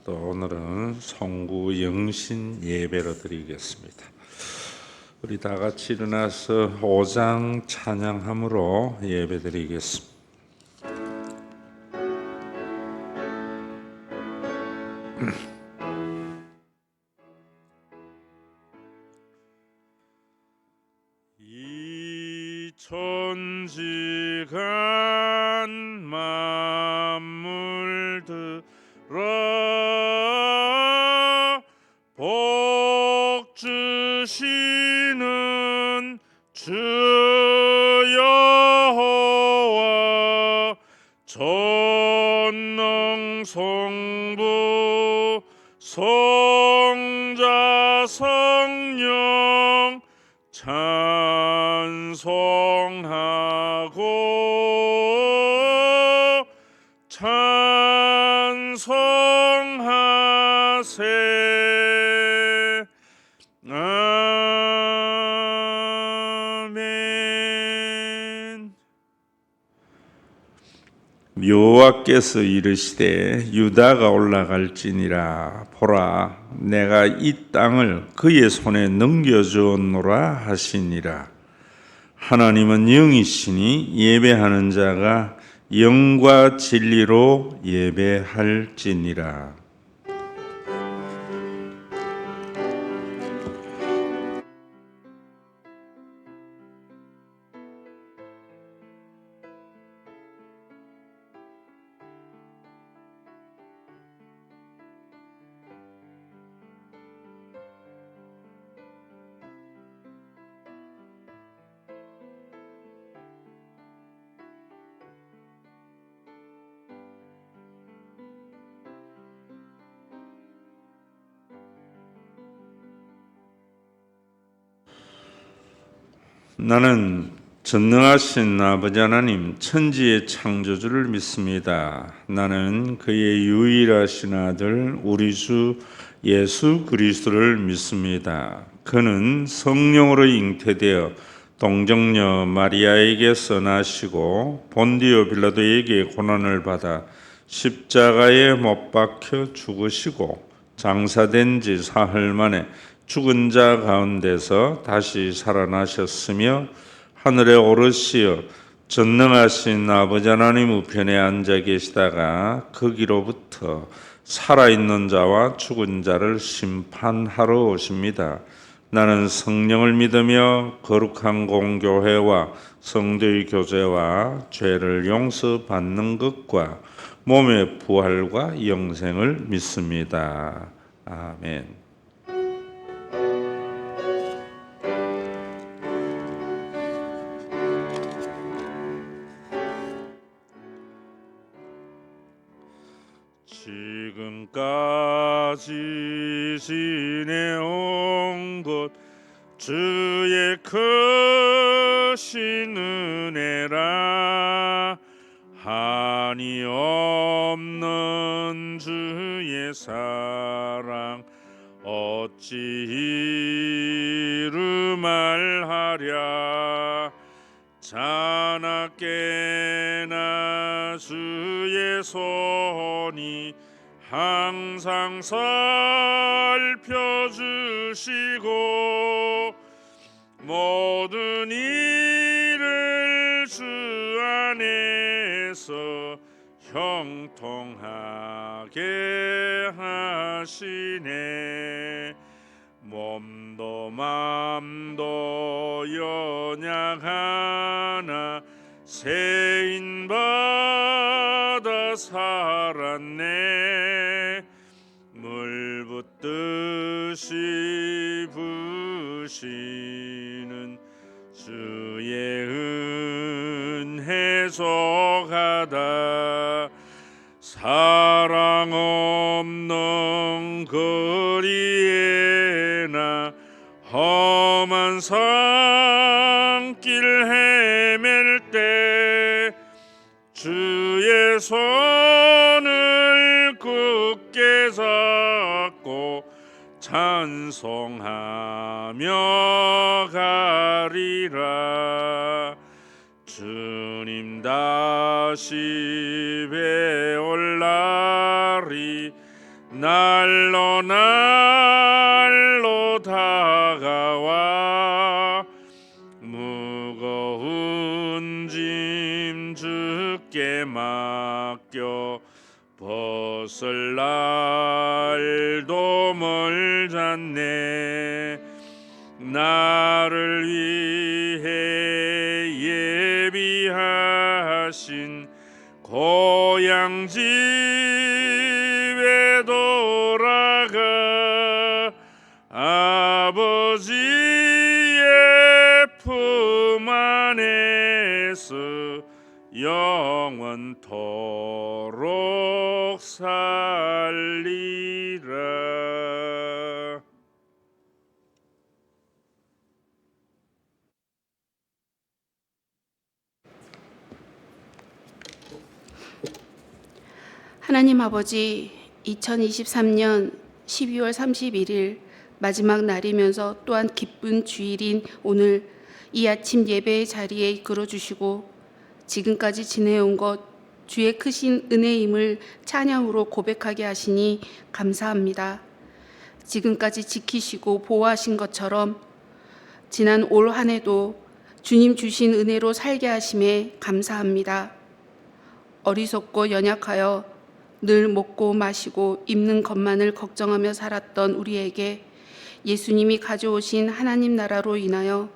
또 오늘은 송구 영신 예배로 드리겠습니다. 우리 다 같이 일어나서 5장 찬양함으로 예배 드리겠습니다. 이 천지간 만물 들어 복 주시는 주 여호와 전능 성부 성자 성령 찬송하고 찬송하세. 아멘. 여호와께서 이르시되 유다가 올라갈지니라. 보라, 내가 이 땅을 그의 손에 넘겨주었노라 하시니라. 하나님은 영이시니 예배하는 자가 영과 진리로 예배할지니라. 나는 전능하신 아버지 하나님 천지의 창조주를 믿습니다. 나는 그의 유일하신 아들 우리 주 예수 그리스도를 믿습니다. 그는 성령으로 잉태되어 동정녀 마리아에게서 나시고 본디오 빌라도에게 고난을 받아 십자가에 못 박혀 죽으시고 장사된 지 사흘 만에 죽은 자 가운데서 다시 살아나셨으며 하늘에 오르시어 전능하신 아버지 하나님 우편에 앉아 계시다가 거기로부터 살아있는 자와 죽은 자를 심판하러 오십니다. 나는 성령을 믿으며 거룩한 공교회와 성도의 교제와 죄를 용서받는 것과 몸의 부활과 영생을 믿습니다. 아멘. 지금까지 지내온 것 주의 크신 은혜라. 한이 없는 주의 사랑 어찌 이루 말하랴. 자나깨나 주의 손이 항상 살펴주시고 모든 일을 주 안에서 형통하게 하시네. 몸도 맘도 연약하나 세인받아 살았네. 물 붓듯이 부시는 주의 은혜 속하다. 사랑 없는 거리에나 험한 산길 헤맬 때 주의 손을 굳게 잡고 찬송하며 가리라. 주님 다시 배올 날이 날로 날로 다가와 무거운 짐 주께 맡겨 벗을 날도 멀잖네. 나를 위해 예비하신 고향 집에 돌아가 아버지의 품 안에서 영원토록 살리라. 하나님 아버지, 2023년 12월 31일 마지막 날이면서 또한 기쁜 주일인 오늘 이 아침 예배의 자리에 이끌어 주시고 지금까지 지내온 것 주의 크신 은혜임을 찬양으로 고백하게 하시니 감사합니다. 지금까지 지키시고 보호하신 것처럼 지난 올 한 해도 주님 주신 은혜로 살게 하심에 감사합니다. 어리석고 연약하여 늘 먹고 마시고 입는 것만을 걱정하며 살았던 우리에게 예수님이 가져오신 하나님 나라로 인하여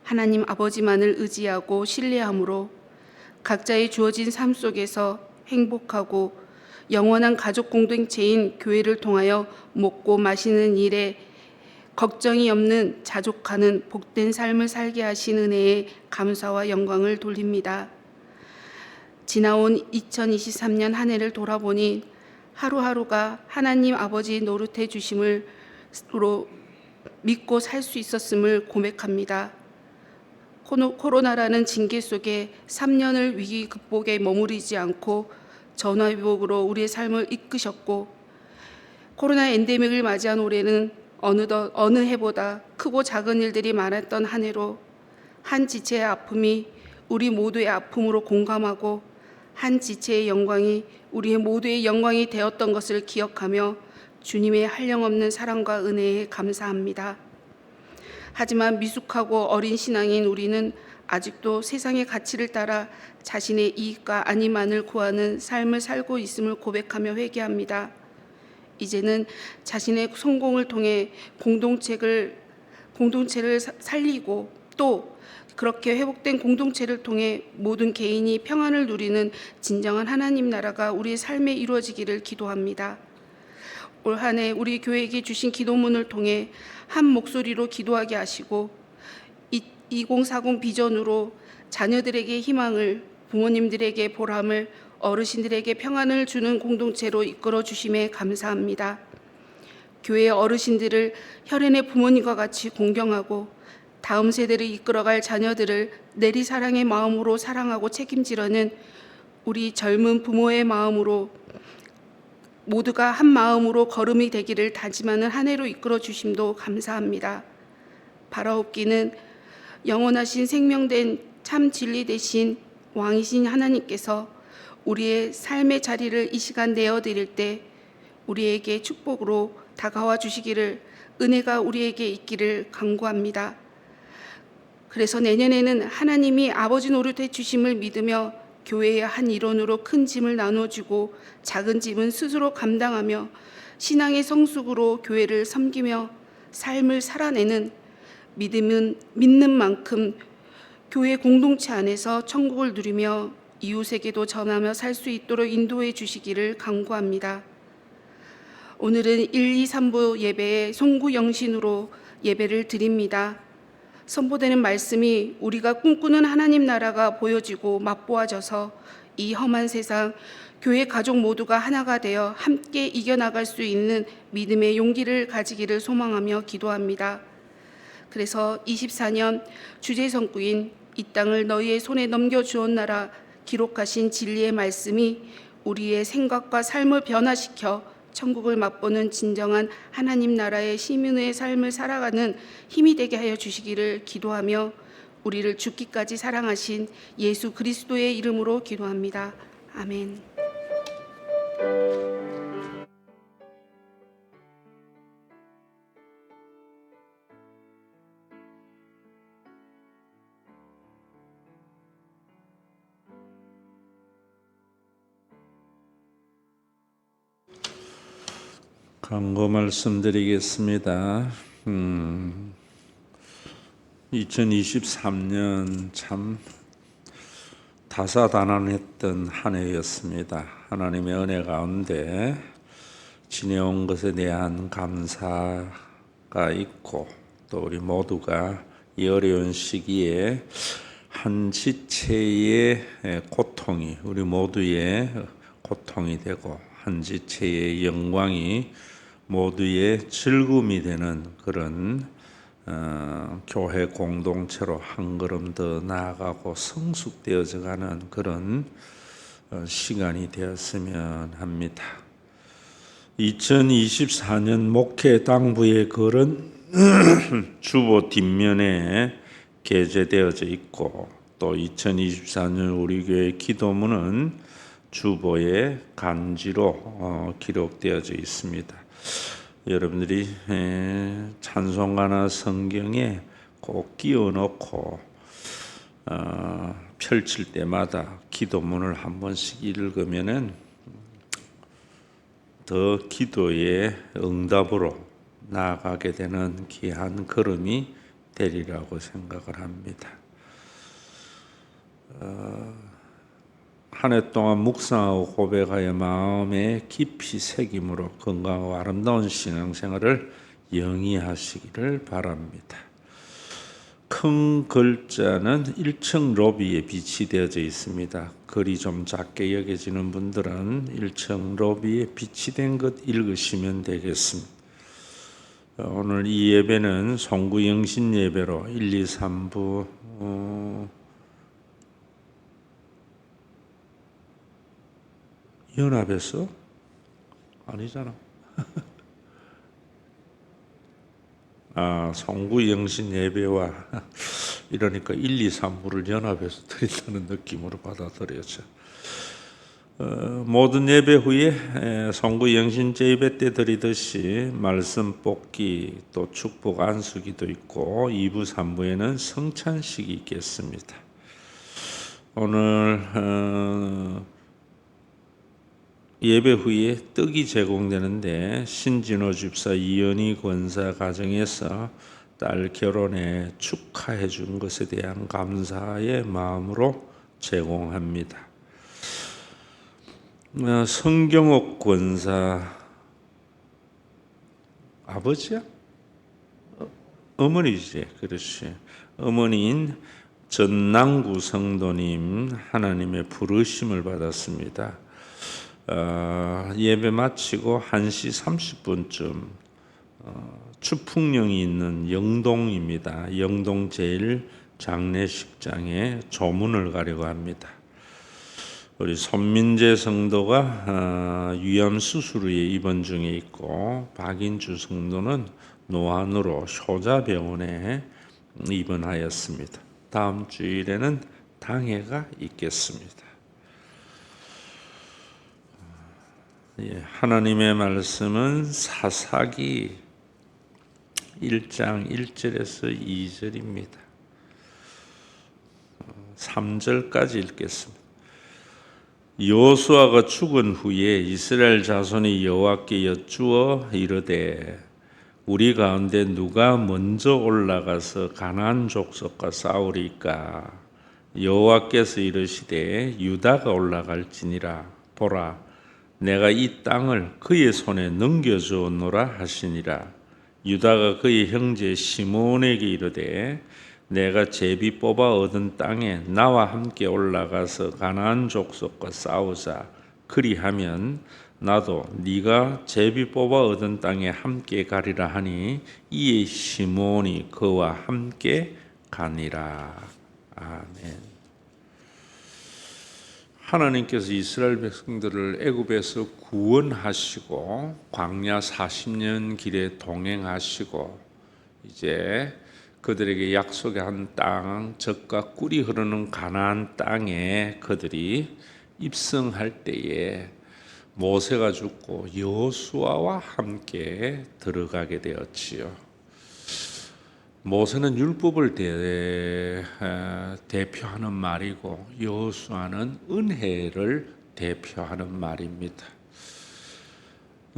하나님 아버지만을 의지하고 신뢰함으로 각자의 주어진 삶 속에서 행복하고 영원한 가족 공동체인 교회를 통하여 먹고 마시는 일에 걱정이 없는 자족하는 복된 삶을 살게 하신 은혜에 감사와 영광을 돌립니다. 지나온 2023년 한 해를 돌아보니 하루하루가 하나님 아버지 노릇해 주심으로 믿고 살 수 있었음을 고백합니다. 코로나라는 징계 속에 3년을 위기 극복에 머무르지 않고 전화위복으로 우리의 삶을 이끄셨고, 코로나 엔데믹을 맞이한 올해는 어느 해보다 크고 작은 일들이 많았던 한 해로 한 지체의 아픔이 우리 모두의 아픔으로 공감하고 한 지체의 영광이 우리의 모두의 영광이 되었던 것을 기억하며 주님의 한량없는 사랑과 은혜에 감사합니다. 하지만 미숙하고 어린 신앙인 우리는 아직도 세상의 가치를 따라 자신의 이익과 안위만을 구하는 삶을 살고 있음을 고백하며 회개합니다. 이제는 자신의 성공을 통해 공동체를 살리고 또 그렇게 회복된 공동체를 통해 모든 개인이 평안을 누리는 진정한 하나님 나라가 우리의 삶에 이루어지기를 기도합니다. 올 한 해 우리 교회에게 주신 기도문을 통해 한 목소리로 기도하게 하시고 2040 비전으로 자녀들에게 희망을, 부모님들에게 보람을, 어르신들에게 평안을 주는 공동체로 이끌어 주심에 감사합니다. 교회의 어르신들을 혈연의 부모님과 같이 공경하고 다음 세대를 이끌어갈 자녀들을 내리사랑의 마음으로 사랑하고 책임지려는 우리 젊은 부모의 마음으로 모두가 한 마음으로 걸음이 되기를 다짐하는 한 해로 이끌어 주심도 감사합니다. 바라옵기는 영원하신 생명된 참 진리 되신 왕이신 하나님께서 우리의 삶의 자리를 이 시간 내어드릴 때 우리에게 축복으로 다가와 주시기를, 은혜가 우리에게 있기를 간구합니다. 그래서 내년에는 하나님이 아버지 노릇해 주심을 믿으며 교회의 한 일원으로 큰 짐을 나눠주고 작은 짐은 스스로 감당하며 신앙의 성숙으로 교회를 섬기며 삶을 살아내는 믿는 만큼 교회 공동체 안에서 천국을 누리며 이웃에게도 전하며 살 수 있도록 인도해 주시기를 간구합니다. 오늘은 1, 2, 3부 예배에 송구 영신으로 예배를 드립니다. 선포되는 말씀이 우리가 꿈꾸는 하나님 나라가 보여지고 맛보아져서 이 험한 세상 교회 가족 모두가 하나가 되어 함께 이겨나갈 수 있는 믿음의 용기를 가지기를 소망하며 기도합니다. 그래서 24년 주제 선구인 이 땅을 너희의 손에 넘겨주었나라 기록하신 진리의 말씀이 우리의 생각과 삶을 변화시켜 천국을 맛보는 진정한 하나님 나라의 시민의 삶을 살아가는 힘이 되게 하여 주시기를 기도하며 우리를 죽기까지 사랑하신 예수 그리스도의 이름으로 기도합니다. 아멘. 광고 말씀드리겠습니다. 2023년 참 다사다난했던 한 해였습니다. 하나님의 은혜 가운데 지내온 것에 대한 감사가 있고 또 우리 모두가 이 어려운 시기에 한 지체의 고통이 우리 모두의 고통이 되고 한 지체의 영광이 모두의 즐거움이 되는 그런 교회 공동체로 한 걸음 더 나아가고 성숙되어져 가는 그런 시간이 되었으면 합니다. 2024년 목회 당부의 글은 주보 뒷면에 게재되어져 있고 또 2024년 우리 교회 기도문은 주보에 간지로 기록되어져 있습니다. 여러분들이 찬송가나 성경에 꼭 끼워 넣고 펼칠 때마다 기도문을 한 번씩 읽으면은 더 기도의 응답으로 나아가게 되는 귀한 걸음이 되리라고 생각을 합니다. 한 해 동안 묵상하고 고백하여 마음에 깊이 새김으로 건강하고 아름다운 신앙생활을 영위하시기를 바랍니다. 큰 글자는 1층 로비에 비치되어져 있습니다. 글이 좀 작게 여겨지는 분들은 1층 로비에 비치된 것 읽으시면 되겠습니다. 오늘 이 예배는 송구 영신 예배로 1, 2, 3부 연합에서? 아니잖아. 송구 영신 예배와 이러니까 1, 2, 3부를 연합해서 드린다는 느낌으로 받아들여져. 모든 예배 후에 송구 영신제 예배 때 드리듯이 말씀 뽑기 또 축복 안수기도 있고 2부 3부에는 성찬식이 있겠습니다. 오늘 예배 후에 떡이 제공되는데 신진호 집사 이연희 권사 가정에서 딸 결혼에 축하해 준 것에 대한 감사의 마음으로 제공합니다. 성경옥 권사 아버지야? 어머니지, 그렇지. 어머니인 전남구 성도님 하나님의 부르심을 받았습니다. 예배 마치고 1시 30분쯤 추풍령이 있는 영동입니다. 영동 제일 장례식장에 조문을 가려고 합니다. 우리 손민재 성도가 위암 수술 후에 입원 중에 있고 박인주 성도는 노안으로 효자병원에 입원하였습니다. 다음 주일에는 당회가 있겠습니다. 하나님의 말씀은 사사기 1장 1절에서 2절입니다. 3절까지 읽겠습니다. 여호수아가 죽은 후에 이스라엘 자손이 여호와께 여쭈어 이르되 우리 가운데 누가 먼저 올라가서 가나안 족속과 싸우리까? 여호와께서 이르시되 유다가 올라갈지니라. 보라 내가 이 땅을 그의 손에 넘겨주었노라 하시니라. 유다가 그의 형제 시몬에게 이르되 내가 제비 뽑아 얻은 땅에 나와 함께 올라가서 가나안 족속과 싸우자. 그리하면 나도 네가 제비 뽑아 얻은 땅에 함께 가리라 하니 이에 시몬이 그와 함께 가니라. 아멘. 하나님께서 이스라엘 백성들을 애굽에서 구원하시고 광야 40년 길에 동행하시고 이제 그들에게 약속한 땅, 젖과 꿀이 흐르는 가나안 땅에 그들이 입성할 때에 모세가 죽고 여호수아와 함께 들어가게 되었지요. 모세는 율법을 대표하는 말이고 여호수아는 은혜를 대표하는 말입니다.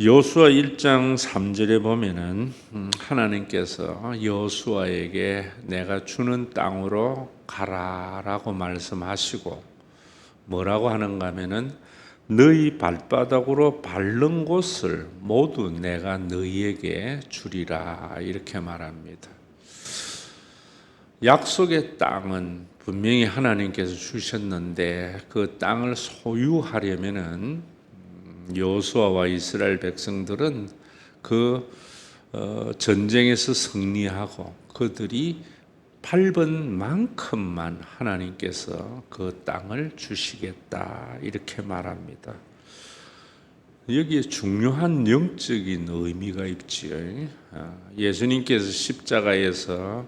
여호수아 1장 3절에 보면은 하나님께서 여호수아에게 내가 주는 땅으로 가라라고 말씀하시고 뭐라고 하는가 하면은 너희 발바닥으로 밟는 곳을 모두 내가 너희에게 주리라 이렇게 말합니다. 약속의 땅은 분명히 하나님께서 주셨는데 그 땅을 소유하려면은 여호수아와 이스라엘 백성들은 그 전쟁에서 승리하고 그들이 밟은 만큼만 하나님께서 그 땅을 주시겠다 이렇게 말합니다. 여기에 중요한 영적인 의미가 있지요. 예수님께서 십자가에서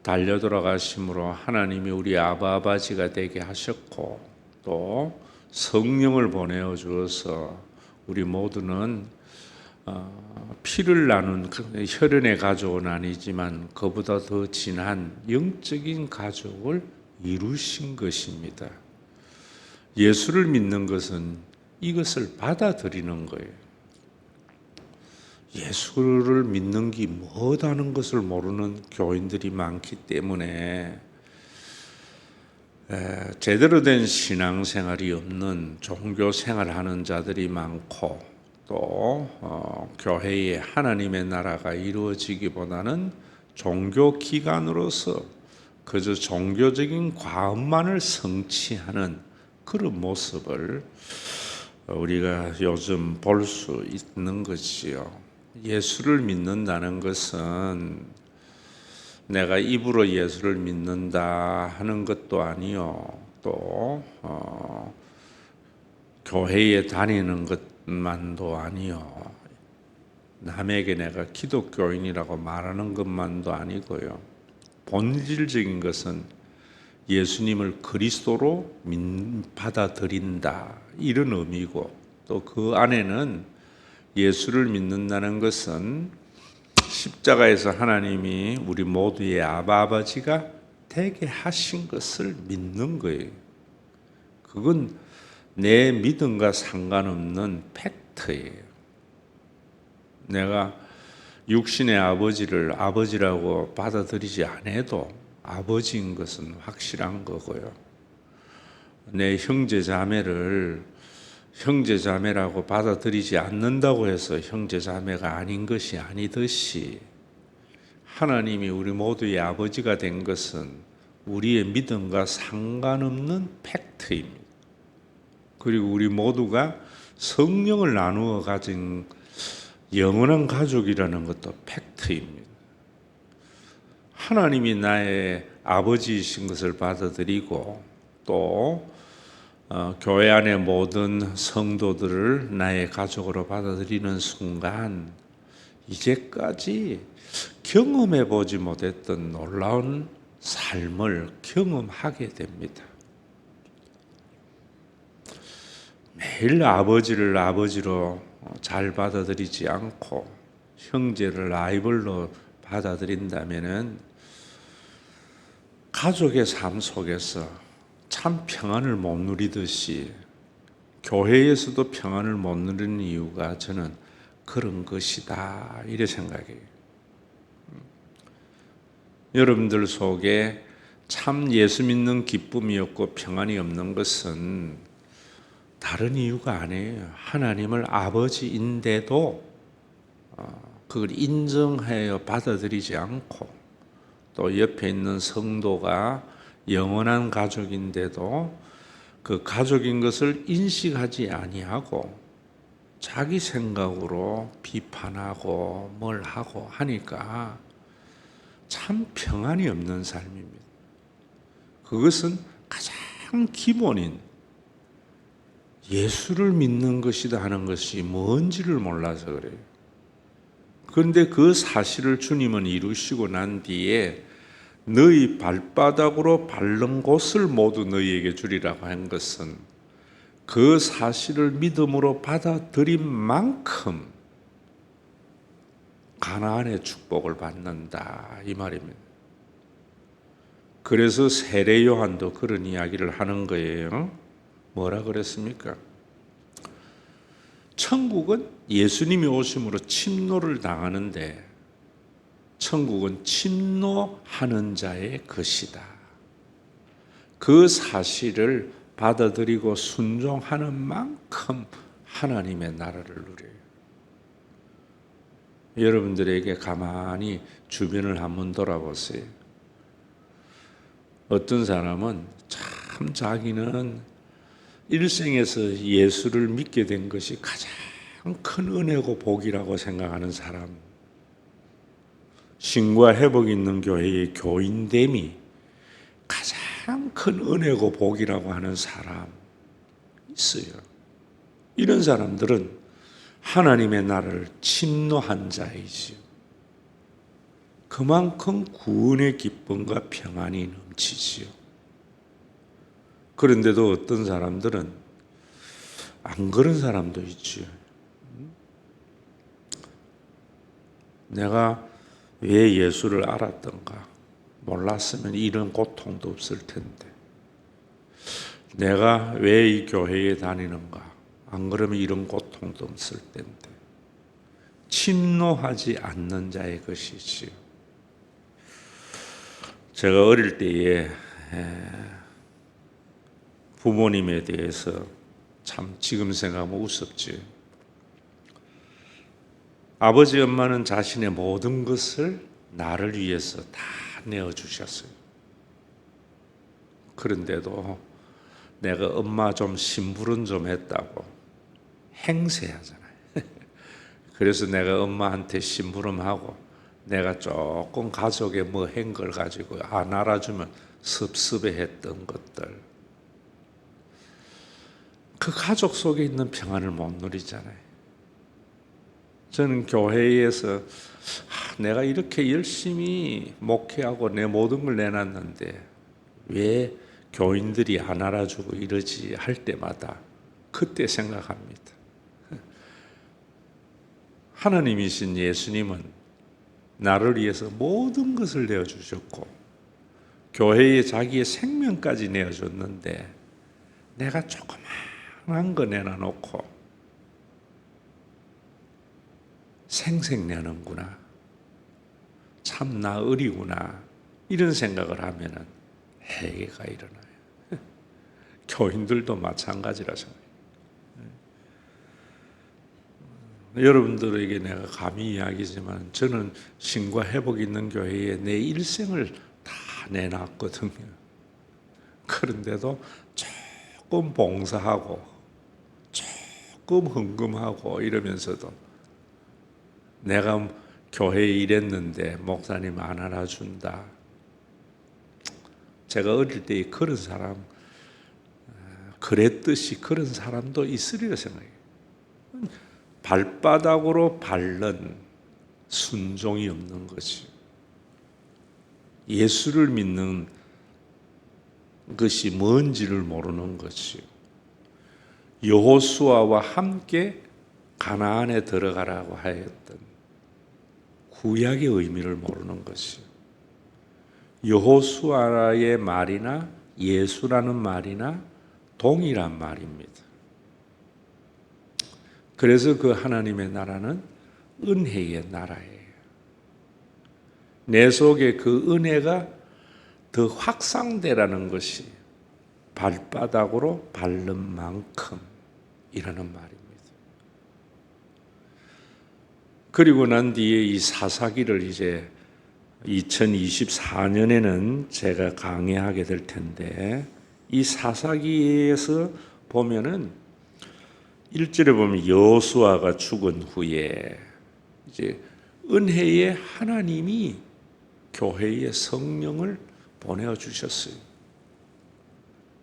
달려 돌아가심으로 하나님이 우리 아버지가 되게 하셨고 또 성령을 보내어 주어서 우리 모두는 피를 나눈 혈연의 가족은 아니지만 그보다 더 진한 영적인 가족을 이루신 것입니다. 예수를 믿는 것은 이것을 받아들이는 거예요. 예수를 믿는 게 뭐다는 것을 모르는 교인들이 많기 때문에 제대로 된 신앙생활이 없는 종교생활하는 자들이 많고 또 교회에 하나님의 나라가 이루어지기보다는 종교기관으로서 그저 종교적인 과업만을 성취하는 그런 모습을 우리가 요즘 볼 수 있는 것이요. 예수를 믿는다는 것은 내가 입으로 예수를 믿는다 하는 것도 아니요. 또 교회에 다니는 것만도 아니요. 남에게 내가 기독교인이라고 말하는 것만도 아니고요. 본질적인 것은 예수님을 그리스도로 받아들인다 이런 의미고 또 그 안에는 예수를 믿는다는 것은 십자가에서 하나님이 우리 모두의 아버지가 되게 하신 것을 믿는 거예요. 그건 내 믿음과 상관없는 팩트예요. 내가 육신의 아버지를 아버지라고 받아들이지 않아도 아버지인 것은 확실한 거고요. 내 형제 자매를 형제 자매라고 받아들이지 않는다고 해서 형제 자매가 아닌 것이 아니듯이 하나님이 우리 모두의 아버지가 된 것은 우리의 믿음과 상관없는 팩트입니다. 그리고 우리 모두가 성령을 나누어 가진 영원한 가족이라는 것도 팩트입니다. 하나님이 나의 아버지이신 것을 받아들이고 또 교회 안의 모든 성도들을 나의 가족으로 받아들이는 순간 이제까지 경험해 보지 못했던 놀라운 삶을 경험하게 됩니다. 매일 아버지를 아버지로 잘 받아들이지 않고 형제를 라이벌로 받아들인다면은 가족의 삶 속에서 참 평안을 못 누리듯이 교회에서도 평안을 못 누리는 이유가 저는 그런 것이다 이래 생각해요. 여러분들 속에 참 예수 믿는 기쁨이 없고 평안이 없는 것은 다른 이유가 아니에요. 하나님을 아버지인데도 그걸 인정하여 받아들이지 않고 또 옆에 있는 성도가 영원한 가족인데도 그 가족인 것을 인식하지 아니하고 자기 생각으로 비판하고 뭘 하고 하니까 참 평안이 없는 삶입니다. 그것은 가장 기본인 예수를 믿는 것이다 하는 것이 뭔지를 몰라서 그래요. 그런데 그 사실을 주님은 이루시고 난 뒤에 너희 발바닥으로 밟는 곳을 모두 너희에게 주리라고 한 것은 그 사실을 믿음으로 받아들인 만큼 가나안의 축복을 받는다 이 말입니다. 그래서 세례 요한도 그런 이야기를 하는 거예요. 뭐라 그랬습니까? 천국은 예수님이 오심으로 침노를 당하는데 천국은 침노하는 자의 것이다. 그 사실을 받아들이고 순종하는 만큼 하나님의 나라를 누려요. 여러분들에게 가만히 주변을 한번 돌아보세요. 어떤 사람은 참 자기는 일생에서 예수를 믿게 된 것이 가장 큰 은혜고 복이라고 생각하는 사람, 신과 회복 있는 교회의 교인됨이 가장 큰 은혜고 복이라고 하는 사람 있어요. 이런 사람들은 하나님의 나라를 침노한 자이지요. 그만큼 구원의 기쁨과 평안이 넘치지요. 그런데도 어떤 사람들은 안 그런 사람도 있지요. 내가 왜 예수를 알았던가? 몰랐으면 이런 고통도 없을 텐데. 내가 왜 이 교회에 다니는가? 안 그러면 이런 고통도 없을 텐데. 침노하지 않는 자의 것이지요. 제가 어릴 때에 부모님에 대해서 참 지금 생각하면 우습지. 아버지 엄마는 자신의 모든 것을 나를 위해서 다 내어주셨어요. 그런데도 내가 엄마 좀 심부름 좀 했다고 행세하잖아요. 그래서 내가 엄마한테 심부름하고 내가 조금 가족에 뭐 한 걸 가지고 안 알아주면 섭섭해했던 것들, 그 가족 속에 있는 평안을 못 누리잖아요. 저는 교회에서 내가 이렇게 열심히 목회하고 내 모든 걸 내놨는데 왜 교인들이 안 알아주고 이러지 할 때마다 그때 생각합니다. 하나님이신 예수님은 나를 위해서 모든 것을 내어주셨고 교회에 자기의 생명까지 내어줬는데 내가 조그마한 거 내놔놓고 생색내는구나, 참 나 어리구나, 이런 생각을 하면은 해괴가 일어나요. 교인들도 마찬가지라 생각해요. 여러분들에게 내가 감히 이야기지만 저는 신과 회복 있는 교회에 내 일생을 다 내놨거든요. 그런데도 조금 봉사하고 조금 헌금하고 이러면서도 내가 교회에 일했는데 목사님 안 알아준다. 제가 어릴 때 그런 사람, 그랬듯이 그런 사람도 있으리라 생각해요. 발바닥으로 밟는 순종이 없는 것이, 예수를 믿는 것이 뭔지를 모르는 것이, 여호수아와 함께 가나안에 들어가라고 하였던 구약의 의미를 모르는 것이, 여호수아의 말이나 예수라는 말이나 동일한 말입니다. 그래서 그 하나님의 나라는 은혜의 나라예요. 내 속에 그 은혜가 더 확산되라는 것이 발바닥으로 밟는 만큼이라는 말입니다. 그리고 난 뒤에 이 사사기를 이제 2024년에는 제가 강의하게 될 텐데, 이 사사기에서 보면은 1절에 보면 여호수아가 죽은 후에 이제 은혜의 하나님이 교회에 성령을 보내어 주셨어요.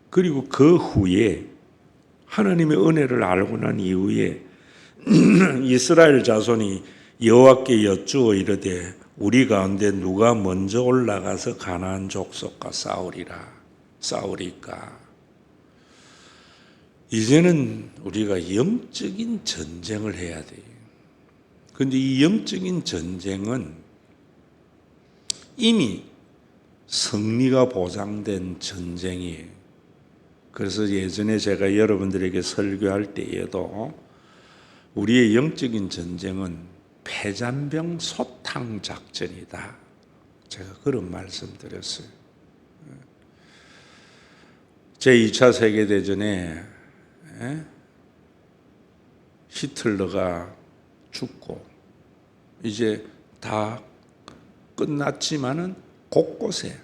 그리고 그 후에 하나님의 은혜를 알고 난 이후에 이스라엘 자손이 여호와께 여쭈어 이르되 우리 가운데 누가 먼저 올라가서 가나안 족속과 싸우리까. 이제는 우리가 영적인 전쟁을 해야 돼요. 그런데 이 영적인 전쟁은 이미 승리가 보장된 전쟁이에요. 그래서 예전에 제가 여러분들에게 설교할 때에도 우리의 영적인 전쟁은 폐잔병 소탕 작전이다. 제가 그런 말씀 드렸어요. 제2차 세계대전에 히틀러가 죽고 이제 다 끝났지만은 곳곳에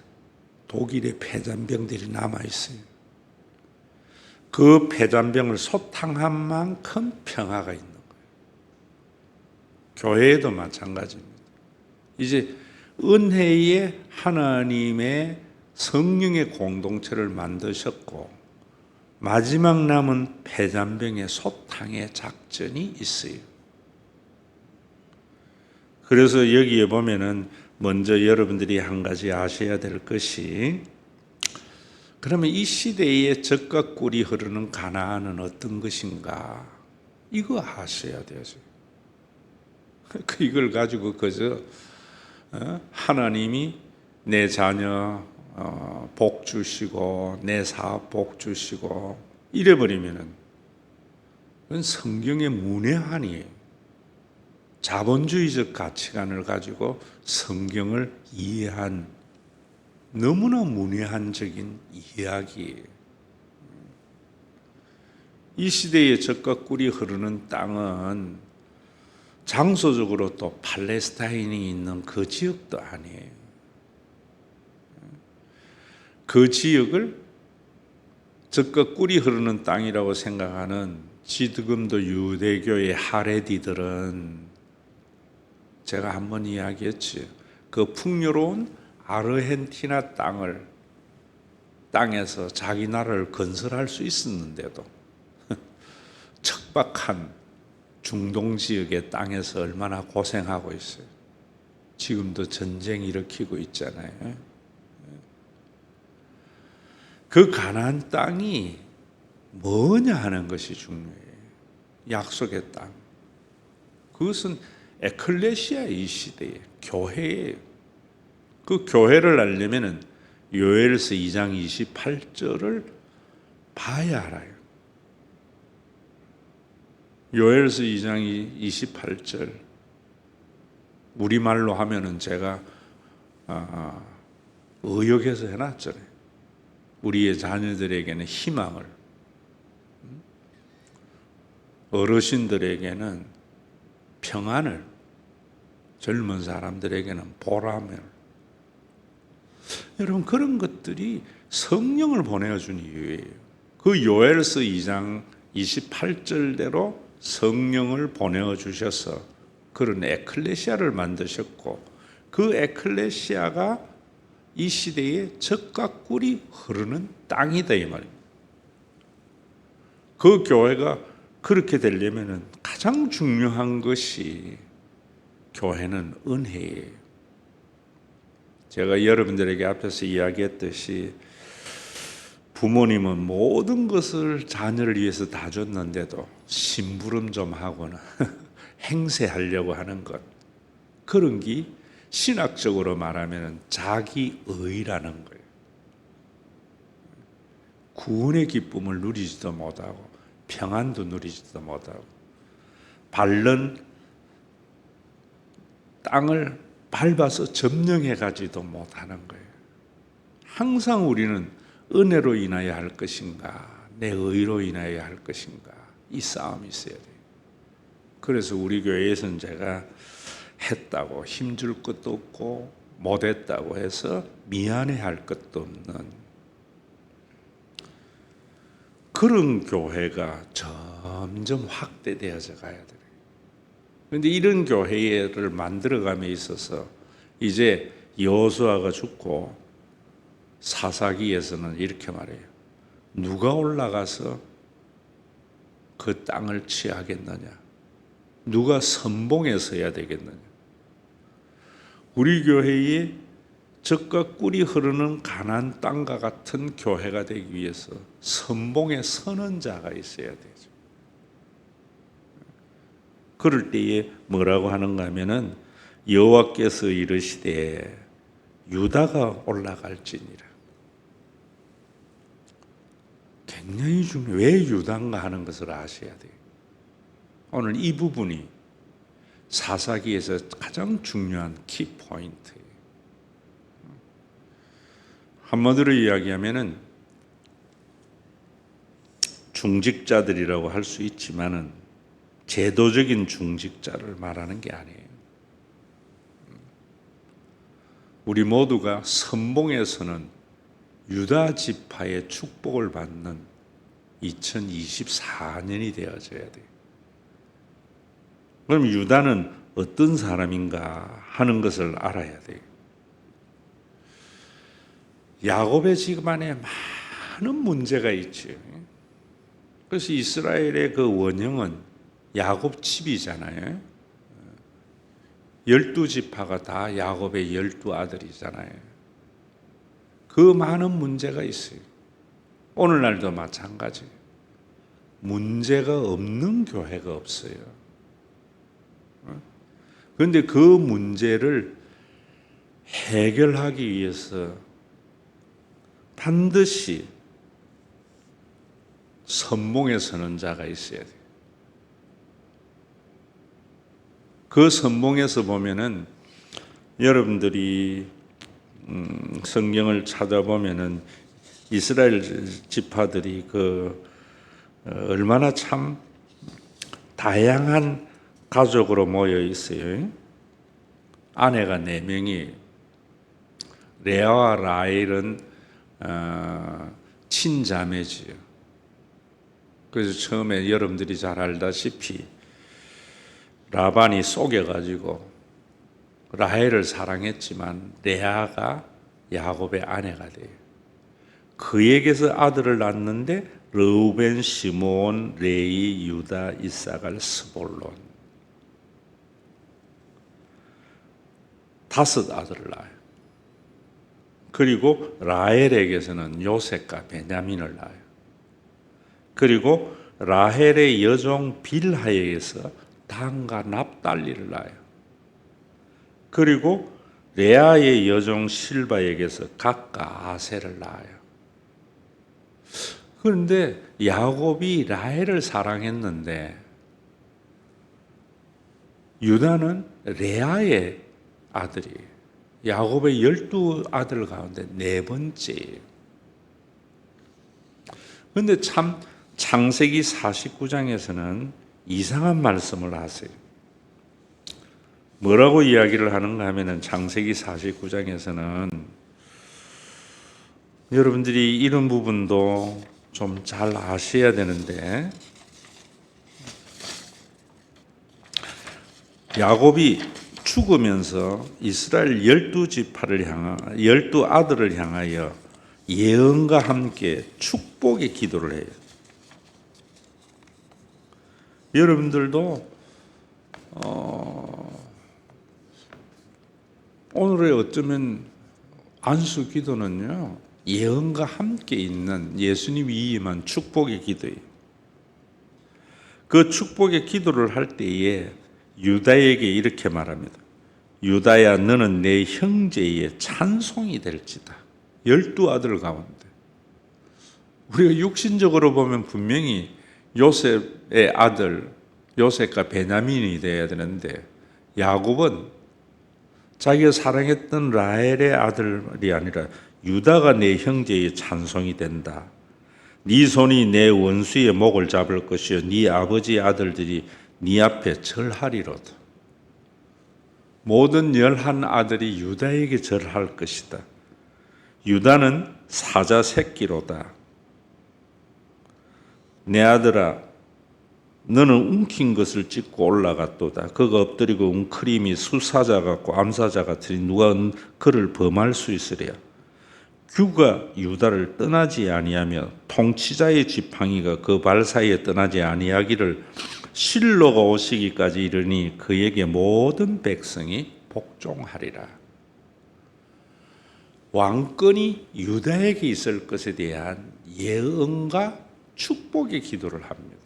독일의 폐잔병들이 남아있어요. 그 폐잔병을 소탕한 만큼 평화가 있는 거예요. 교회에도 마찬가지입니다. 이제 은혜의 하나님의 성령의 공동체를 만드셨고 마지막 남은 폐잔병의 소탕의 작전이 있어요. 그래서 여기에 보면은 먼저 여러분들이 한 가지 아셔야 될 것이, 그러면 이 시대에 젖과 꿀이 흐르는 가나안은 어떤 것인가? 이거 아셔야 돼요. 이걸 가지고 그저 하나님이 내 자녀 복 주시고 내 사업 복 주시고 이래버리면은 그건 성경의 문외한이에요. 자본주의적 가치관을 가지고 성경을 이해한 너무나 문외한적인 이야기예요. 이 시대에 젖과 꿀이 흐르는 땅은 장소적으로 또 팔레스타인이 있는 그 지역도 아니에요. 그 지역을 젖과 꿀이 흐르는 땅이라고 생각하는 지금도 유대교의 하레디들은 제가 한번 이야기했지. 그 풍요로운 아르헨티나 땅에서 자기 나라를 건설할 수 있었는데도 척박한 중동 지역의 땅에서 얼마나 고생하고 있어요. 지금도 전쟁 일으키고 있잖아요. 그 가나안 땅이 뭐냐 하는 것이 중요해요. 약속의 땅. 그것은 에클레시아 이 시대에 교회예요. 그 교회를 알려면은 요엘서 2장 28절을 봐야 알아요. 요엘서 2장 28절 우리말로 하면은 제가 의역해서 해놨잖아요. 우리의 자녀들에게는 희망을, 어르신들에게는 평안을, 젊은 사람들에게는 보람을. 여러분, 그런 것들이 성령을 보내준 이유예요. 그 요엘서 2장 28절대로 성령을 보내어 주셔서 그런 에클레시아를 만드셨고, 그 에클레시아가 이 시대에 젖과 꿀이 흐르는 땅이다 이 말입니다. 그 교회가 그렇게 되려면 가장 중요한 것이 교회는 은혜예요. 제가 여러분들에게 앞에서 이야기했듯이 부모님은 모든 것을 자녀를 위해서 다 줬는데도 심부름 좀 하거나 행세하려고 하는 것, 그런 게 신학적으로 말하면 자기의라는 거예요. 구원의 기쁨을 누리지도 못하고 평안도 누리지도 못하고 바른 땅을 밟아서 점령해 가지도 못하는 거예요. 항상 우리는 은혜로 인하여 할 것인가, 내 의로 인하여 할 것인가, 이 싸움이 있어야 돼요. 그래서 우리 교회에서는 제가 했다고 힘줄 것도 없고 못했다고 해서 미안해할 것도 없는 그런 교회가 점점 확대되어져 가야 돼요. 그런데 이런 교회를 만들어감에 있어서 이제 여호수아가 죽고 사사기에서는 이렇게 말해요. 누가 올라가서 그 땅을 취하겠느냐? 누가 선봉에 서야 되겠느냐? 우리 교회에 젖과 꿀이 흐르는 가나안 땅과 같은 교회가 되기 위해서 선봉에 서는 자가 있어야 되죠. 그럴 때에 뭐라고 하는가 하면은 여호와께서 이르시되 유다가 올라갈지니라. 굉장히 중요해요. 왜 유다인가 하는 것을 아셔야 돼요. 오늘 이 부분이 사사기에서 가장 중요한 키포인트예요. 한마디로 이야기하면은 중직자들이라고 할 수 있지만은 제도적인 중직자를 말하는 게 아니에요. 우리 모두가 선봉에서는 유다 지파의 축복을 받는 2024년이 되어져야 돼요. 그럼 유다는 어떤 사람인가 하는 것을 알아야 돼요. 야곱의 집안에 많은 문제가 있죠. 그래서 이스라엘의 그 원형은 야곱 집이잖아요. 12지파가 다 야곱의 12아들이잖아요. 그 많은 문제가 있어요. 오늘날도 마찬가지예요. 문제가 없는 교회가 없어요. 그런데 그 문제를 해결하기 위해서 반드시 선봉에 서는 자가 있어야 돼요. 그 선봉에서 보면은 여러분들이 성경을 찾아보면은 이스라엘 지파들이 얼마나 참 다양한 가족으로 모여 있어요. 아내가 4명이, 레아와 라헬은 친자매지요. 그래서 처음에 여러분들이 잘 알다시피 라반이 속여가지고 라헬을 사랑했지만 레아가 야곱의 아내가 돼요. 그에게서 아들을 낳는데 르우벤, 시므온, 레위, 유다, 이사갈, 스볼론 5 아들을 낳아요. 그리고 라헬에게서는 요셉과 베냐민을 낳아요. 그리고 라헬의 여종 빌하에게서 단과 납달리를 낳아요. 그리고 레아의 여종 실바에게서 각과 아셀을 낳아요. 그런데 야곱이 라헬을 사랑했는데 유다는 레아의 아들이에요. 야곱의 12아들 가운데 4번째예요. 그런데 참 창세기 49장에서는 이상한 말씀을 하세요. 뭐라고 이야기를 하는가 하면은 창세기 49장에서는 여러분들이 이런 부분도 좀 잘 아셔야 되는데 야곱이 죽으면서 이스라엘 12아들을 향하여 예언과 함께 축복의 기도를 해요. 여러분들도 오늘의 어쩌면 안수 기도는요, 예언과 함께 있는 예수님이 임한 축복의 기도예요. 그 축복의 기도를 할 때에 유다에게 이렇게 말합니다. 유다야, 너는 내 형제의 찬송이 될지다. 12아들 가운데 우리가 육신적으로 보면 분명히 요셉의 아들, 요셉과 베냐민이 되어야 되는데 야곱은 자기가 사랑했던 라헬의 아들이 아니라 유다가 내 형제의 찬송이 된다. 네 손이 내 원수의 목을 잡을 것이요 네 아버지의 아들들이 네 앞에 절하리로다. 모든 11 아들이 유다에게 절할 것이다. 유다는 사자 새끼로다. 내 아들아, 너는 움킨 것을 찢고 올라갔도다. 그가 엎드리고 웅크림이 수사자 같고 암사자 같으니 누가 그를 범할 수 있으랴. 규가 유다를 떠나지 아니하며 통치자의 지팡이가 그 발 사이에 떠나지 아니하기를 실로가 오시기까지 이르니 그에게 모든 백성이 복종하리라. 왕권이 유다에게 있을 것에 대한 예언과 축복의 기도를 합니다.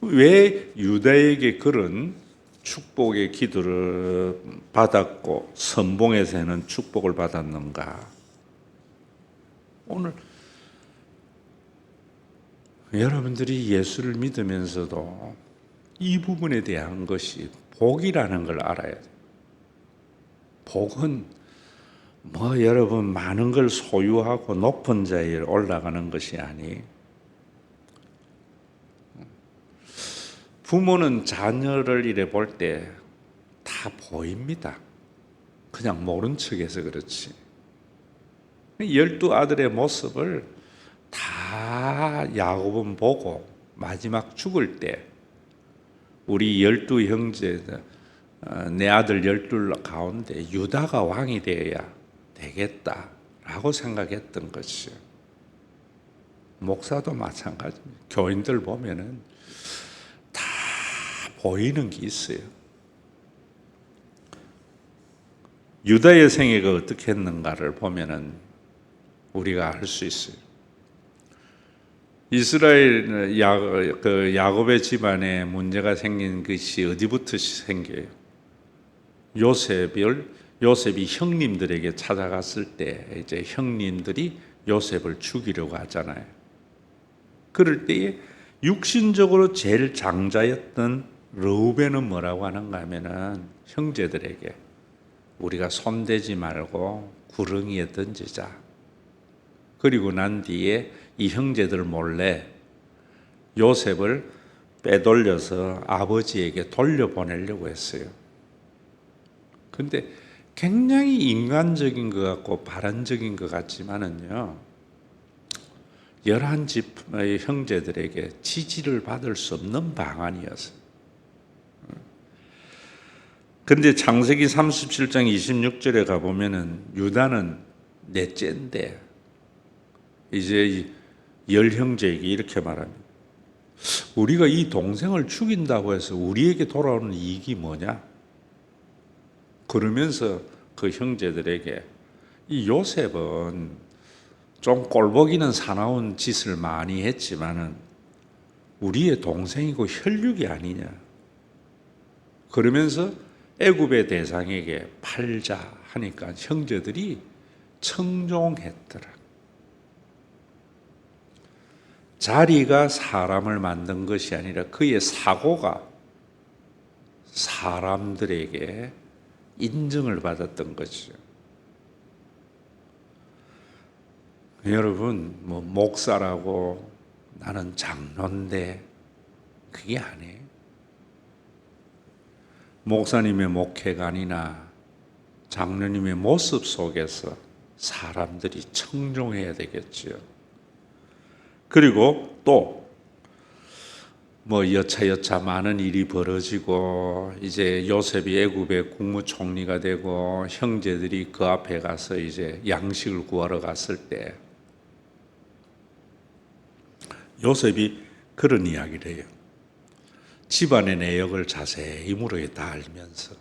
왜 유다에게 그런 축복의 기도를 받았고 선봉에서는 축복을 받았는가? 오늘 여러분들이 예수를 믿으면서도 이 부분에 대한 것이 복이라는 걸 알아야 돼요. 복은 뭐 여러분 많은 걸 소유하고 높은 자리에 올라가는 것이 아니. 부모는 자녀를 이래 볼 때 다 보입니다. 그냥 모른 척해서 그렇지. 12아들의 모습을 다 야곱은 보고 마지막 죽을 때 우리 12형제 내 아들 12 가운데 유다가 왕이 되어야 되겠다라고 생각했던 것이요. 목사도 마찬가지입니다. 교인들 보면은 다 보이는 게 있어요. 유다의 생애가 어떻게 했는가를 보면은 우리가 알 수 있어요. 이스라엘 야곱의 집안에 문제가 생긴 것이 어디부터 생겨요? 요셉이 형님들에게 찾아갔을 때 이제 형님들이 요셉을 죽이려고 하잖아요. 그럴 때에 육신적으로 제일 장자였던 르우벤은 뭐라고 하는가 하면은 형제들에게 우리가 손대지 말고 구렁이에 던지자. 그리고 난 뒤에 이 형제들 몰래 요셉을 빼돌려서 아버지에게 돌려보내려고 했어요. 근데 굉장히 인간적인 것 같고 바람적인 것 같지만은요, 11집의 형제들에게 지지를 받을 수 없는 방안이었어요. 근데 창세기 37장 26절에 가보면은 유다는 넷째인데 이제 10형제에게 이렇게 말합니다. 우리가 이 동생을 죽인다고 해서 우리에게 돌아오는 이익이 뭐냐? 그러면서 그 형제들에게 이 요셉은 좀 꼴보기는 사나운 짓을 많이 했지만은 우리의 동생이고 혈육이 아니냐? 그러면서 애굽의 대상에게 팔자 하니까 형제들이 청종했더라. 자리가 사람을 만든 것이 아니라 그의 사고가 사람들에게 인정을 받았던 것이죠. 여러분, 뭐 목사라고 나는 장로인데 그게 아니에요. 목사님의 목회가 아니나 장로님의 모습 속에서 사람들이 청종해야 되겠지요. 그리고 또 뭐 여차여차 많은 일이 벌어지고 이제 요셉이 애굽의 국무총리가 되고 형제들이 그 앞에 가서 이제 양식을 구하러 갔을 때 요셉이 그런 이야기를 해요. 집안의 내역을 자세히 물어요. 다 알면서.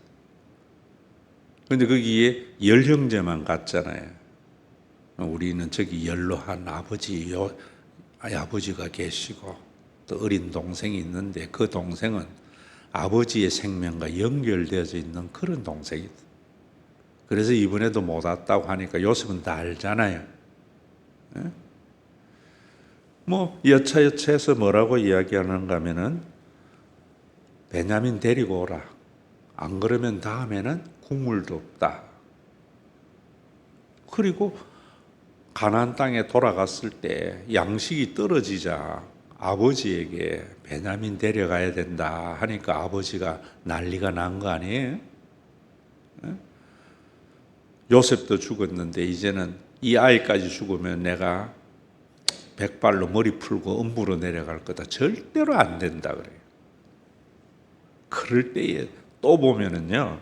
그런데 거기에 10형제만 갔잖아요. 우리는 저기 연로한 아버지가 계시고 또 어린 동생이 있는데 그 동생은 아버지의 생명과 연결되어져 있는 그런 동생이다. 그래서 이번에도 못 왔다고 하니까 요셉은 다 알잖아요. 뭐 여차여차해서 뭐라고 이야기하는가 하면은 베냐민 데리고 오라. 안 그러면 다음에는 국물도 없다. 그리고 가나안 땅에 돌아갔을 때 양식이 떨어지자 아버지에게 베냐민 데려가야 된다 하니까 아버지가 난리가 난 거 아니에요? 요셉도 죽었는데 이제는 이 아이까지 죽으면 내가 백발로 머리 풀고 음부로 내려갈 거다. 절대로 안 된다 그래요. 그럴 때에 또 보면은요,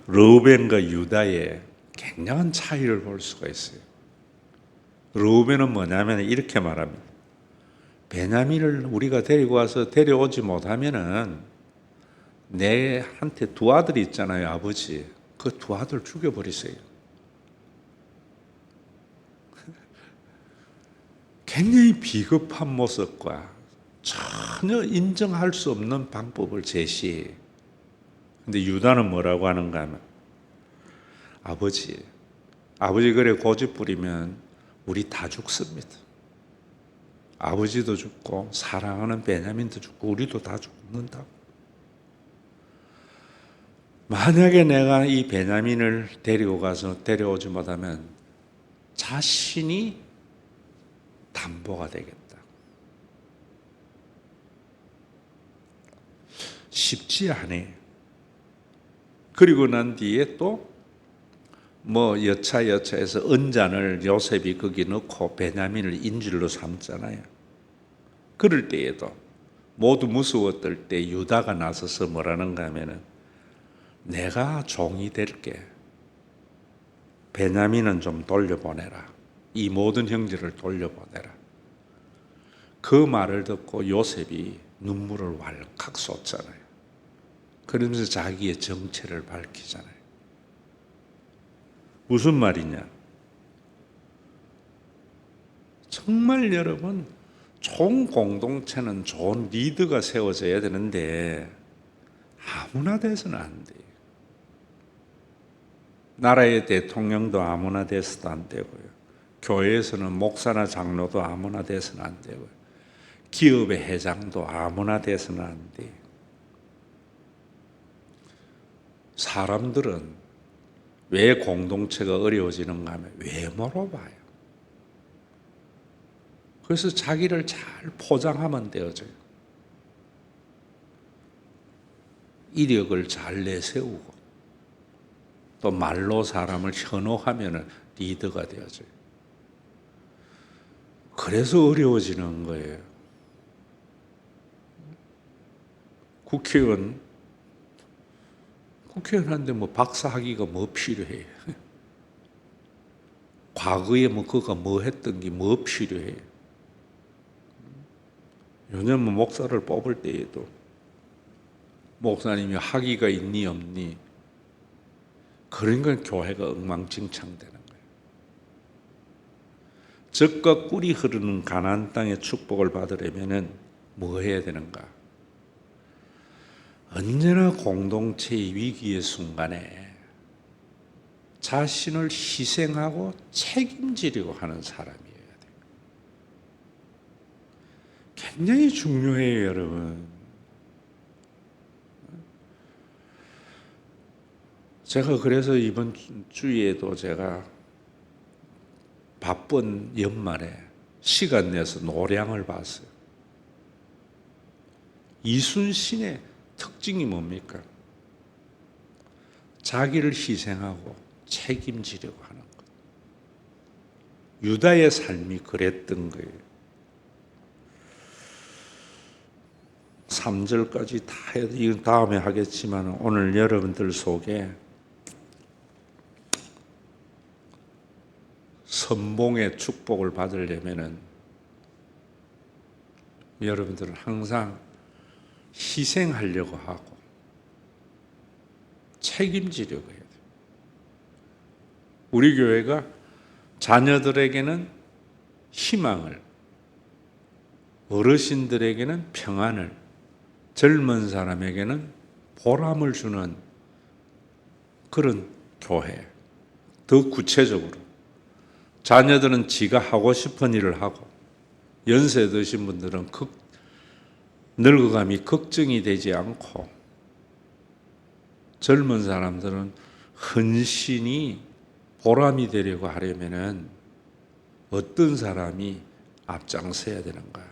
르우벤과 유다의 굉장한 차이를 볼 수가 있어요. 르우벤은 뭐냐면 이렇게 말합니다. 베냐민을 우리가 데리고 와서 데려오지 못하면은 내한테 두 아들이 있잖아요, 아버지. 그 두 아들 죽여버리세요. 굉장히 비겁한 모습과 전혀 인정할 수 없는 방법을 제시해요. 근데 유다는 뭐라고 하는가 하면 아버지 그래 고집 부리면 우리 다 죽습니다. 아버지도 죽고 사랑하는 베냐민도 죽고 우리도 다 죽는다고. 만약에 내가 이 베냐민을 데리고 가서 데려오지 못하면 자신이 담보가 되겠다. 쉽지 않아요. 그리고 난 뒤에 또 여차여차해서 은잔을 요셉이 거기 넣고 베냐민을 인질로 삼잖아요. 그럴 때에도 모두 무서웠을 때 유다가 나서서 뭐라는가 하면은 내가 종이 될게. 베냐민은 좀 돌려보내라. 이 모든 형제를 돌려보내라. 그 말을 듣고 요셉이 눈물을 왈칵 쏟잖아요. 그러면서 자기의 정체를 밝히잖아요. 무슨 말이냐? 정말 여러분, 좋은 공동체는 좋은 리더가 세워져야 되는데 아무나 돼서는 안 돼요. 나라의 대통령도 아무나 돼서도 안 되고요. 교회에서는 목사나 장로도 아무나 돼서는 안 되고요. 기업의 회장도 아무나 돼서는 안 돼요. 사람들은 왜 공동체가 어려워지는가 하면 외모로 봐요. 그래서 자기를 잘 포장하면 되어져요. 이력을 잘 내세우고 또 말로 사람을 현혹하면 리더가 되어져요. 그래서 어려워지는 거예요. 국회의원한테 박사학위가 뭐 필요해요? 과거에 그가 뭐 했던 게 뭐 필요해요? 요즘 목사를 뽑을 때에도 목사님이 학위가 있니 없니? 그런 건 교회가 엉망진창되는 거예요. 젖과 꿀이 흐르는 가나안 땅의 축복을 받으려면 뭐 해야 되는가? 언제나 공동체의 위기의 순간에 자신을 희생하고 책임지려고 하는 사람이어야 돼요. 굉장히 중요해요, 여러분. 제가 그래서 이번 주에도 제가 바쁜 연말에 시간 내서 노량을 봤어요. 이순신의 특징이 뭡니까? 자기를 희생하고 책임지려고 하는 것. 유다의 삶이 그랬던 거예요. 3절까지 다 해도 이건 다음에 하겠지만 오늘 여러분들 속에 선봉의 축복을 받으려면은 여러분들은 항상 희생하려고 하고 책임지려고 해야 돼요. 우리 교회가 자녀들에게는 희망을, 어르신들에게는 평안을, 젊은 사람에게는 보람을 주는 그런 교회. 더 구체적으로 자녀들은 지가 하고 싶은 일을 하고 연세 드신 분들은 늙어감이 걱정이 되지 않고 젊은 사람들은 헌신이 보람이 되려고 하려면은 어떤 사람이 앞장서야 되는가?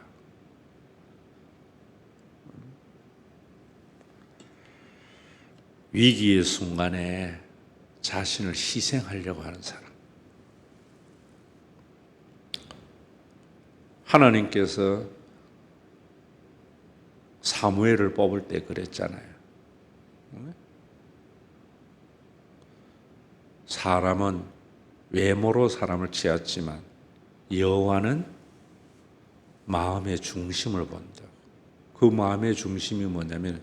위기의 순간에 자신을 희생하려고 하는 사람. 하나님께서 사무엘을 뽑을 때 그랬잖아요. 사람은 외모로 사람을 지었지만 여호와는 마음의 중심을 본다. 그 마음의 중심이 뭐냐면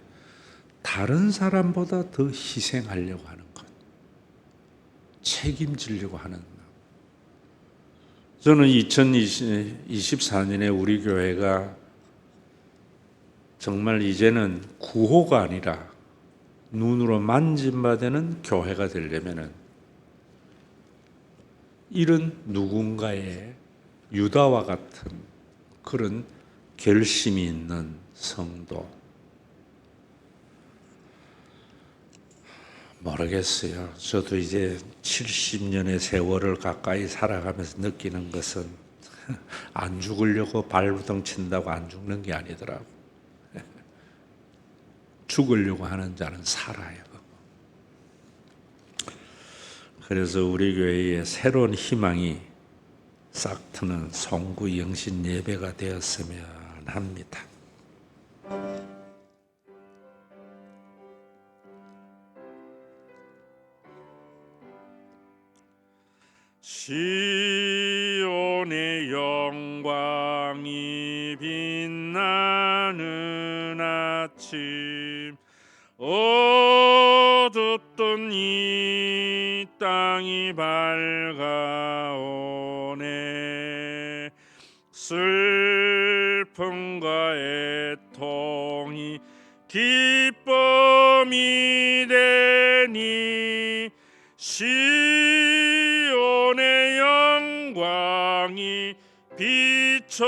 다른 사람보다 더 희생하려고 하는 것, 책임지려고 하는 것. 저는 2024년에 우리 교회가 정말 이제는 구호가 아니라 눈으로 만진바되는 교회가 되려면은 이런 누군가의 유다와 같은 그런 결심이 있는 성도. 모르겠어요. 저도 이제 70년의 세월을 가까이 살아가면서 느끼는 것은 안 죽으려고 발부둥 친다고 안 죽는 게 아니더라고. 죽으려고 하는 자는 살아요. 그래서 우리 교회에 새로운 희망이 싹 트는 송구 영신 예배가 되었으면 합니다. 시온의 영광이 빛나는 아침, 어둡던 이 땅이 밝아오네. 슬픔과 애통이 기쁨이 되니 시온의 영광이 비춰오네.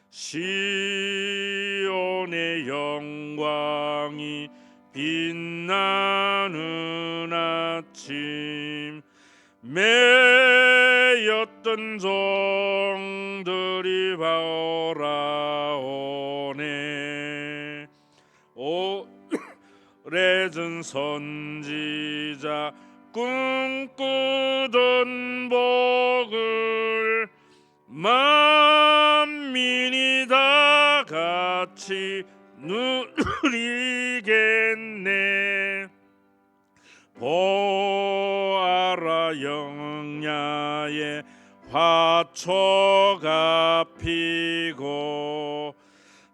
시온의 영광이 빛나는 아침, 매였던 종들이 바오라오네. 오래전 선지자 꿈꾸던 복을 만민이 다 같이 누리겠네. 보아라 영야에 화초가 피고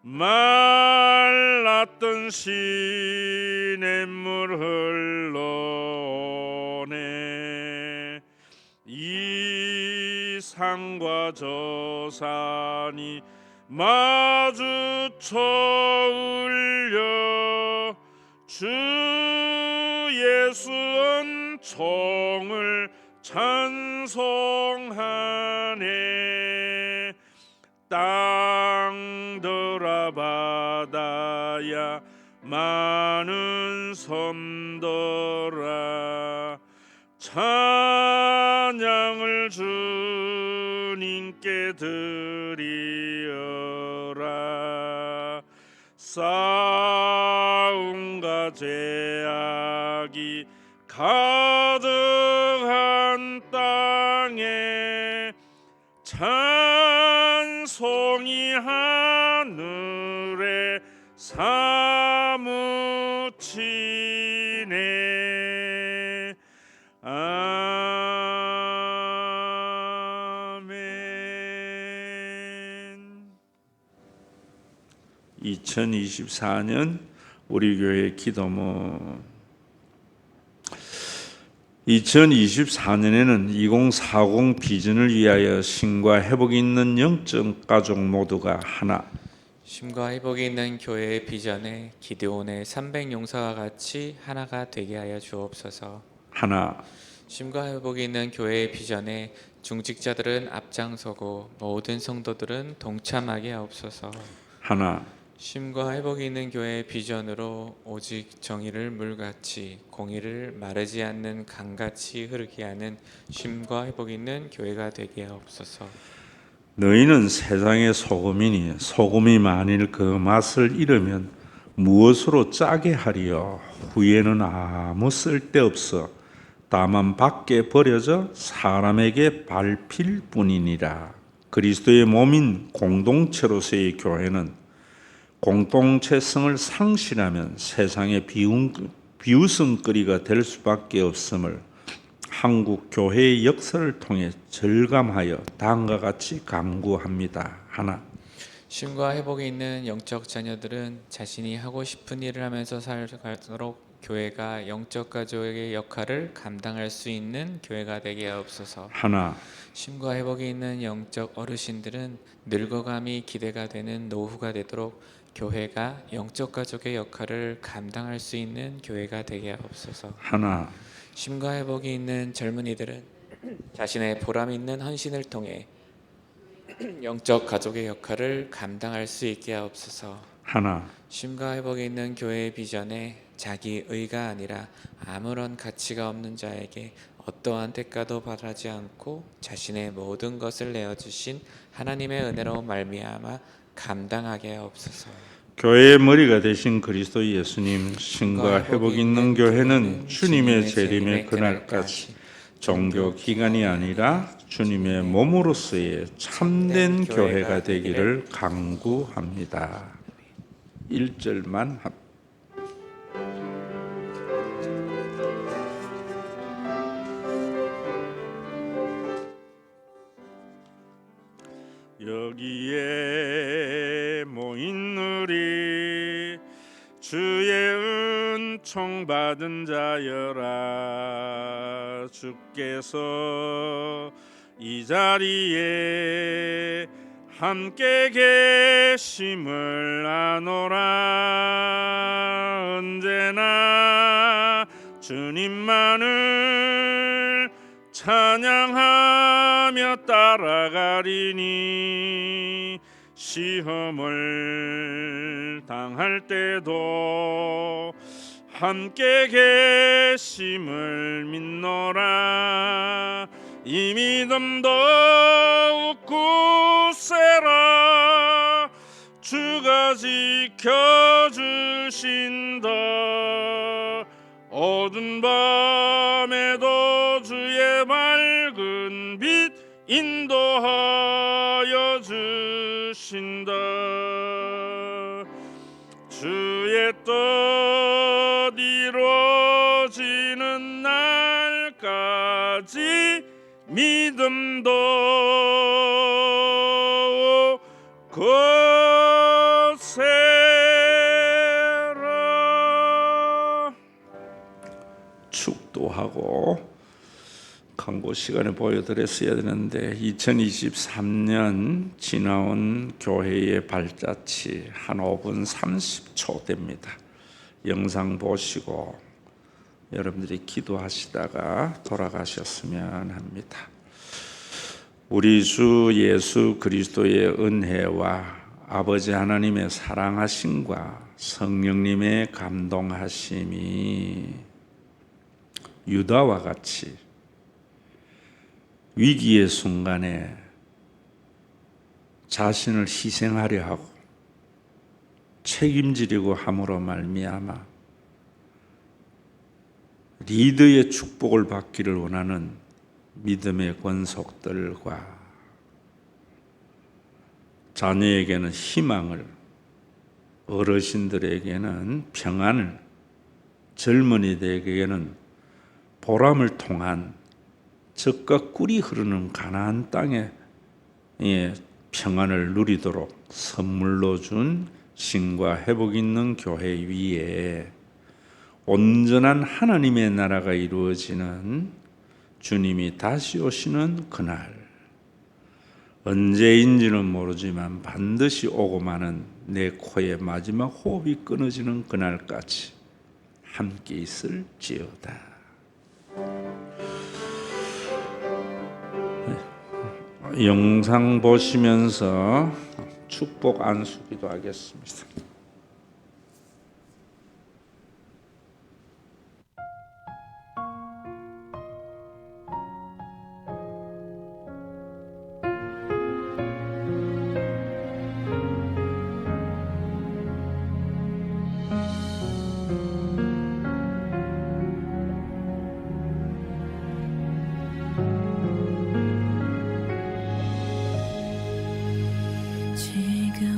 말랐던 시냇물 흘러오네. 이 산과 저 산이 마주쳐 울려 주 예수 은총을 찬송하네. 땅들아 바다야 많은 섬들아 찬양을 주님께 드리어라. 싸움과 죄악이 가득한 땅에 찬송이 하늘에 사무치네. 아멘. 2024년 우리 교회 기도문. 2024년에는 2040 비전을 위하여 쉼과 회복이 있는 영적 가족 모두가 하나, 쉼과 회복이 있는 교회의 비전에 기드온의 300 용사와 같이 하나가 되게 하여 주옵소서. 하나, 쉼과 회복이 있는 교회의 비전에 중직자들은 앞장서고 모든 성도들은 동참하게 하옵소서. 하나, 쉼과 회복이 있는 교회의 비전으로 오직 정의를 물같이 공의를 마르지 않는 강같이 흐르게 하는 쉼과 회복이 있는 교회가 되게 하옵소서. 너희는 세상의 소금이니 소금이 만일 그 맛을 잃으면 무엇으로 짜게 하리요? 후에는 아무 쓸데없어 다만 밖에 버려져 사람에게 밟힐 뿐이니라. 그리스도의 몸인 공동체로서의 교회는 공동체성을 상실하면 세상의 비웃음거리가 될 수밖에 없음을 한국 교회의 역사를 통해 절감하여 다음과 같이 강구합니다. 하나, 쉼과 회복이 있는 영적 자녀들은 자신이 하고 싶은 일을 하면서 살도록 교회가 영적 가족의 역할을 감당할 수 있는 교회가 되게 하옵소서. 하나, 쉼과 회복이 있는 영적 어르신들은 늙어감이 기대가 되는 노후가 되도록 교회가 영적 가족의 역할을 감당할 수 있는 교회가 되게 하옵소서. 하나, 쉼과 회복이 있는 젊은이들은 자신의 보람 있는 헌신을 통해 영적 가족의 역할을 감당할 수 있게 하옵소서. 하나, 쉼과 회복이 있는 교회의 비전에 자기 의가 아니라 아무런 가치가 없는 자에게 어떠한 대가도 바라지 않고 자신의 모든 것을 내어주신 하나님의 은혜로 말미암아 감당하게 하옵소서. 교회의 머리가 되신 그리스도 예수님, 신과 회복 있는 교회는 주님의 재림의 그날까지 종교 기간이 아니라 주님의 몸으로서의 참된 교회가 되기를 간구합니다. 1절만 합니다. 여기에 모인 우리 주의 은총 받은 자여라. 주께서 이 자리에 함께 계심을 아노라. 언제나 주님만을 찬양하며 따라가리니 시험을 당할 때도 함께 계심을 믿노라. 이 믿음 더욱 굳세라. 주가 지켜주신다. 어두운 밤에도 주의 밝은 빛 인도하여 주신다. 주의 뜻 이루어지는 날까지 믿음도 굳세라. 축도하고 광고 시간에 보여드렸어야 되는데 2023년 지나온 교회의 발자취 한 5분 30초 됩니다. 영상 보시고 여러분들이 기도하시다가 돌아가셨으면 합니다. 우리 주 예수 그리스도의 은혜와 아버지 하나님의 사랑하심과 성령님의 감동하심이 유다와 같이 위기의 순간에 자신을 희생하려 하고 책임지려고 함으로 말미암아 리더의 축복을 받기를 원하는 믿음의 권속들과 자녀에게는 희망을, 어르신들에게는 평안을, 젊은이들에게는 보람을 통한 젖과 꿀이 흐르는 가나안 땅의 평안을 누리도록 선물로 준 신과 회복 있는 교회 위에 온전한 하나님의 나라가 이루어지는 주님이 다시 오시는 그날, 언제인지는 모르지만 반드시 오고 마는 내 코의 마지막 호흡이 끊어지는 그날까지 함께 있을지어다. 영상 보시면서 축복 안수기도 하겠습니다.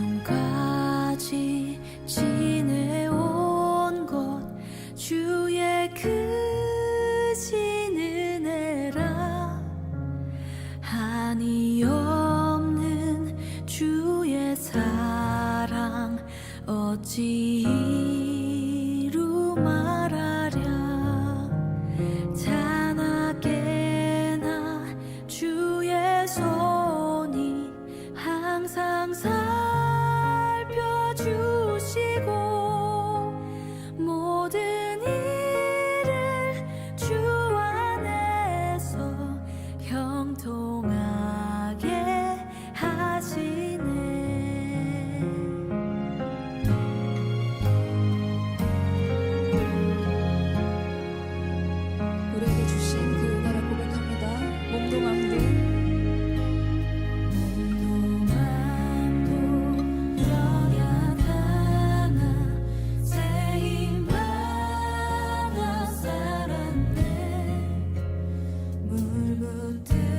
지금까지 형통하게 하시네. 우리에게 주신 그 은혜를 고백합니다. 몸도 마음도 연약하나 새 힘 하나 살았네. 물 붙은